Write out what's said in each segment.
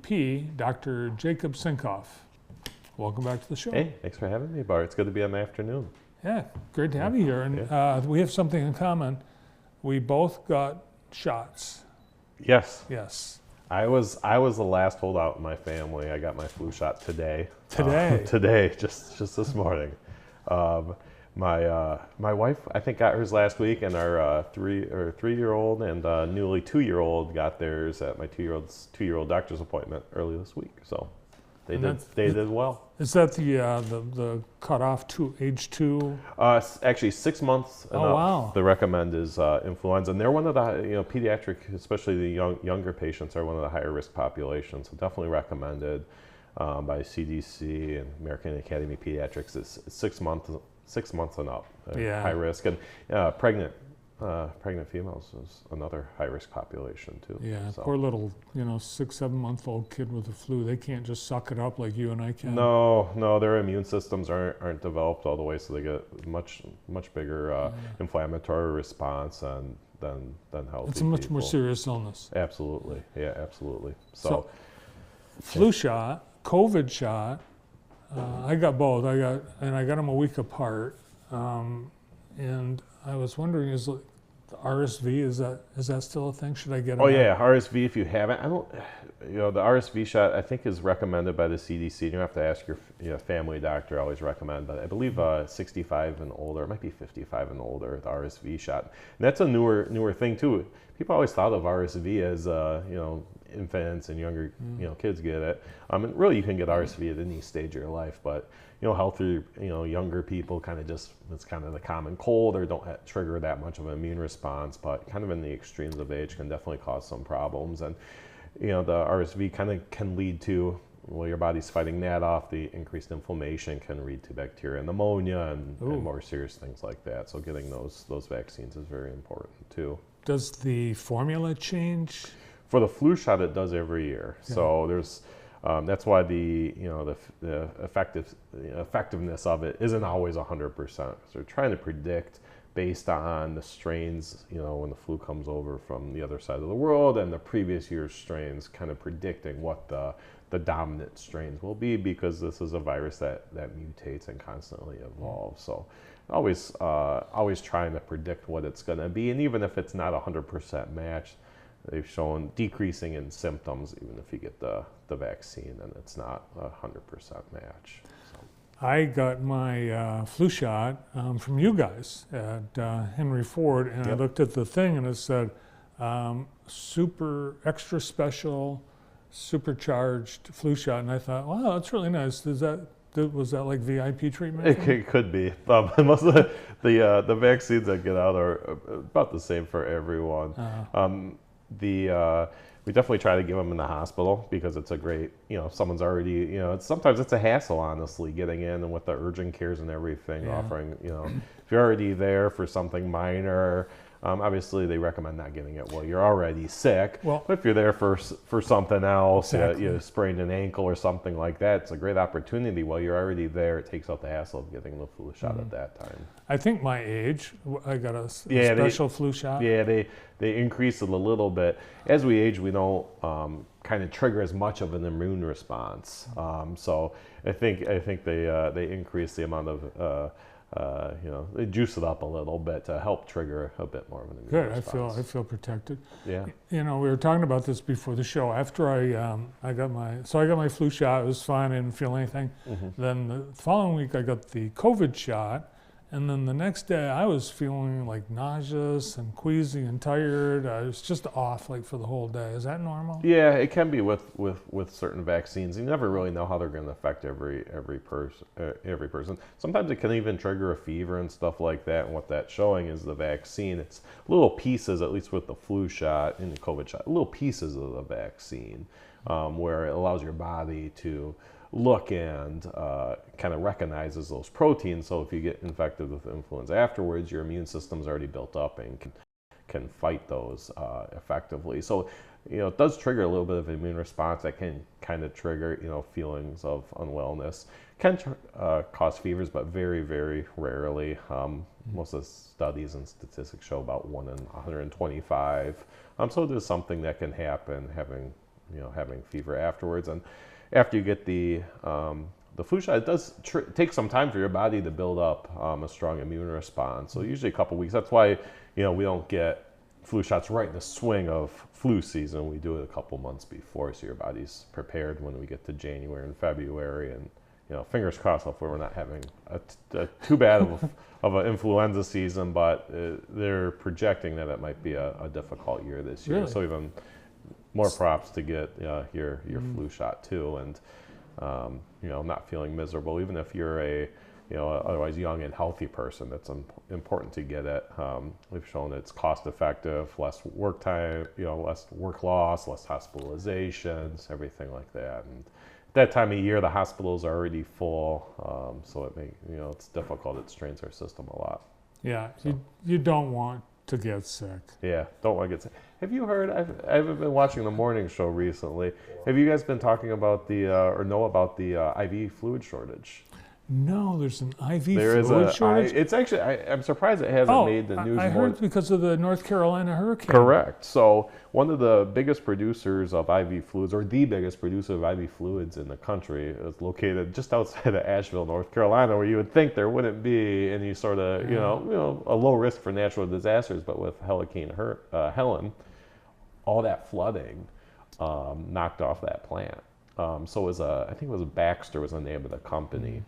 AVP, Dr. Jacob Sinkoff. Welcome back to the show. Hey, thanks for having me, Bart. It's good to be on the afternoon. Yeah, great to have you here. And we have something in common. We both got shots. Yes. Yes. I was the last holdout in my family. I got my flu shot today. Today? Today, just this morning. My wife, I think, got hers last week, and our three-year-old and newly 2-year-old got theirs at my two-year-old doctor's appointment early this week. So they did well. Is that the cutoff to age 2? Actually, 6 months and up. Wow. The recommend is influenza, and they're one of the pediatric, especially the younger patients, are one of the higher risk populations. So definitely recommended by CDC and American Academy of Pediatrics. It's 6 months and up. Yeah. High risk, and pregnant females is another high risk population too. Yeah, so. poor little 6-7-month-old kid with the flu. They can't just suck it up like you and I can. No, their immune systems aren't developed all the way, so they get much bigger inflammatory response than healthy. It's a much people. more serious illness. Absolutely, yeah, absolutely. So flu shot, COVID shot. I got both. I got them a week apart, and I was wondering, is the RSV, is that still a thing? Should I get it? Oh yeah, RSV if you haven't. The RSV shot I think is recommended by the CDC. You don't have to ask your family doctor. I always recommend, but I believe 65 and older, it might be 55 and older, the RSV shot. And that's a newer thing too. People always thought of RSV as infants and younger kids get it. And really you can get RSV at any stage of your life, but healthier younger people it's kind of the common cold, or don't trigger that much of an immune response, but kind of in the extremes of age can definitely cause some problems. And the RSV kind of can lead to, your body's fighting that off. The increased inflammation can lead to bacteria pneumonia and more serious things like that. So getting those vaccines is very important too. Does the formula change? For the flu shot, it does every year. Yeah. So there's that's why the effectiveness of it isn't always 100%. So we're trying to predict based on the strains, when the flu comes over from the other side of the world and the previous year's strains, kind of predicting what the dominant strains will be, because this is a virus that mutates and constantly evolves. So always trying to predict what it's going to be, and even if it's not 100% matched, they've shown decreasing in symptoms even if you get the vaccine, and it's not 100% match. So. I got my flu shot from you guys at Henry Ford, and I looked at the thing and it said super extra special supercharged flu shot, and I thought, wow, that's really nice. Was that like VIP treatment? It could be. Most of the vaccines that get out are about the same for everyone. We definitely try to give them in the hospital, because it's a great, if someone's already, sometimes it's a hassle, honestly, getting in, and with the urgent cares and everything, offering, if you're already there for something minor, obviously they recommend not getting it while you're already sick. Well, but if you're there for something else, exactly. Sprained an ankle or something like that, it's a great opportunity while you're already there. It takes out the hassle of getting the flu shot at that time. I think my age, I got a special flu shot. Yeah, they increase it a little bit. As we age, we don't kind of trigger as much of an immune response. So I think they increase the amount of they juice it up a little bit to help trigger a bit more of an immune response. I feel protected. Yeah. We were talking about this before the show. After I got my flu shot, it was fine. I didn't feel anything. Mm-hmm. Then the following week I got the COVID shot, and then the next day I was feeling like nauseous and queasy and tired. I was just off for the whole day. Is that normal? Yeah, it can be with certain vaccines. You never really know how they're going to affect every person. Sometimes it can even trigger a fever and stuff like that. And what that's showing is the vaccine. It's little pieces, at least with the flu shot and the COVID shot, little pieces of the vaccine, where it allows your body to look and kind of recognizes those proteins. So if you get infected with influenza afterwards, your immune system's already built up and can fight those effectively. So it does trigger a little bit of immune response that can kind of trigger feelings of unwellness. Can cause fevers, but very, very rarely. Most of the studies and statistics show about 1 in 125. So it is something that can happen, having having fever afterwards. And after you get the flu shot, it does take some time for your body to build up a strong immune response. So usually a couple weeks. That's why we don't get flu shots right in the swing of flu season. We do it a couple months before, so your body's prepared when we get to January and February. And fingers crossed, hopefully we're not having too bad of an influenza season, but they're projecting that it might be a difficult year this year. Really? So even more props to get your flu shot too, and not feeling miserable, even if you're a otherwise young and healthy person. That's important to get it. We've shown it's cost effective, less work time, less work loss, less hospitalizations, everything like that. And at that time of year, the hospitals are already full, so it's difficult. It strains our system a lot. Yeah, so. You don't want to get sick. Yeah, don't want to get sick. Have you heard? I haven't been watching the morning show recently. Have you guys been talking about or know about the IV fluid shortage? No, there's an IV fluid shortage? It's actually, I'm surprised it hasn't made the news. I heard because of the North Carolina hurricane. Correct. So one of the biggest producers of IV fluids, or the biggest producer of IV fluids in the country, is located just outside of Asheville, North Carolina, where you would think there wouldn't be any sort of, a low risk for natural disasters. But with Hurricane Helen, all that flooding knocked off that plant. So it was I think it was Baxter was the name of the company.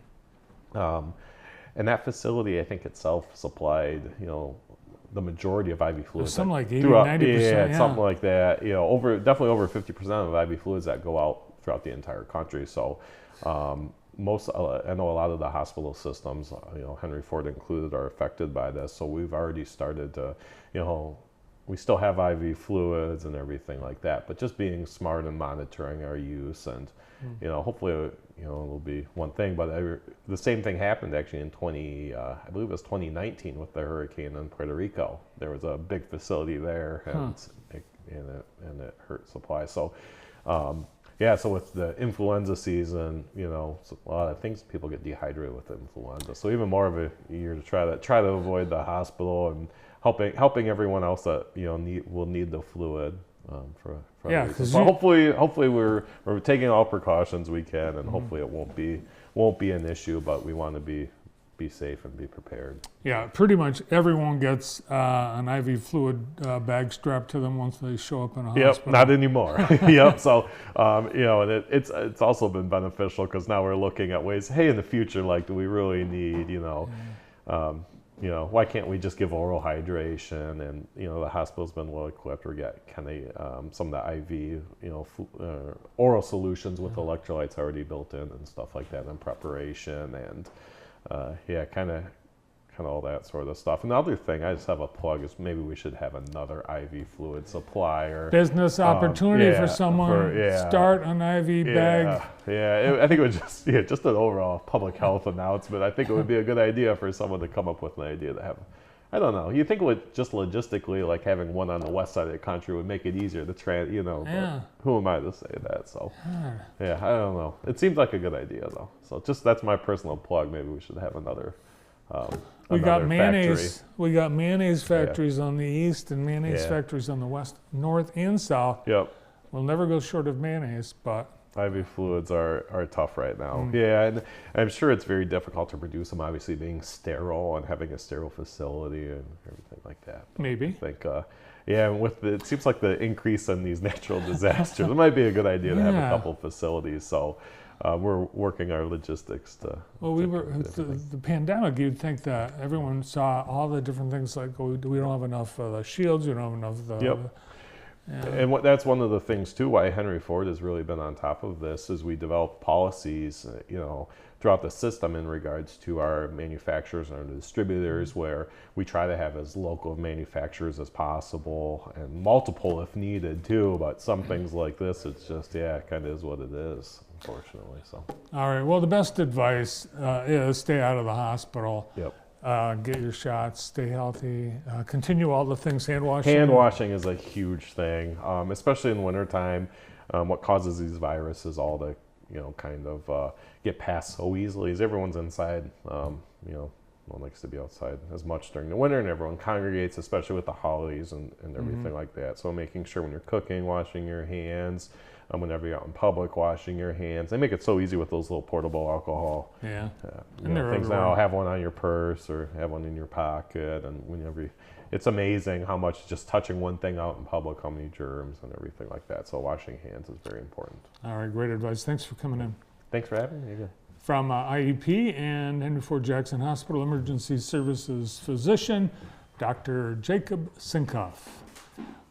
And that facility, I think itself supplied, the majority of IV fluids. Something like 80-90%. Yeah, something like that. Definitely over 50% of IV fluids that go out throughout the entire country. So I know a lot of the hospital systems, Henry Ford included, are affected by this. So we've already started to, we still have IV fluids and everything like that, but just being smart and monitoring our use, and hopefully it'll be one thing. But the same thing happened actually in I believe it was 2019 with the hurricane in Puerto Rico. There was a big facility there, and it hurt supply. So so with the influenza season, a lot of things, people get dehydrated with influenza. So even more of a year to try to avoid the hospital, and helping everyone else that will need the fluid for reasons. So hopefully we're taking all precautions we can, and hopefully it won't be an issue. But we want to be safe and be prepared. Yeah, pretty much everyone gets an IV fluid bag strapped to them once they show up in a hospital. Yep, not anymore. Yep. So and it's also been beneficial, because now we're looking at ways. Hey, in the future, do we really need why can't we just give oral hydration? And the hospital's been well equipped. We got some of the IV oral solutions with electrolytes already built in and stuff like that in preparation, and kind of all that sort of stuff. And the other thing, I just have a plug, is maybe we should have another IV fluid supplier. Business opportunity for someone. Start an IV bag. Yeah, I think it was just an overall public health announcement. I think it would be a good idea for someone to come up with an idea to have. I don't know. You think it would just logistically, like having one on the west side of the country would make it easier to but who am I to say that? So, I don't know. It seems like a good idea though. So that's my personal plug. Maybe we should have another. We got mayonnaise. Factory. We got mayonnaise factories on the east and mayonnaise factories on the west, north and south. Yep. We'll never go short of mayonnaise, but IV fluids are tough right now. Yeah, and I'm sure it's very difficult to produce them. Obviously, being sterile and having a sterile facility and everything like that. Maybe. I think. And it seems like the increase in these natural disasters, it might be a good idea to have a couple facilities. So. We're working our logistics to. Well, the pandemic. You'd think that everyone saw all the different things, like we don't have enough shields, we don't have enough. And that's one of the things too. Why Henry Ford has really been on top of this is we develop policies, throughout the system in regards to our manufacturers and our distributors, where we try to have as local manufacturers as possible, and multiple if needed too. But some things like this, it's just kind of is what it is, unfortunately. So. All right. Well, the best advice is stay out of the hospital. Yep. Get your shots. Stay healthy. Continue all the things. Hand washing. Hand washing is a huge thing, especially in wintertime. What causes these viruses all to get past so easily is everyone's inside, No one likes to be outside as much during the winter, and everyone congregates, especially with the holidays and everything like that. So making sure when you're cooking, washing your hands. Whenever you're out in public, washing your hands. They make it so easy with those little portable alcohol And things everywhere. now. Have one on your purse or have one in your pocket, and it's amazing how much just touching one thing out in public, how many germs and everything like that. So washing hands is very important. All right, great advice. Thanks for coming in. Thanks for having me again. From IEP and Henry Ford Jackson Hospital Emergency Services physician, Dr. Jacob Sinkoff.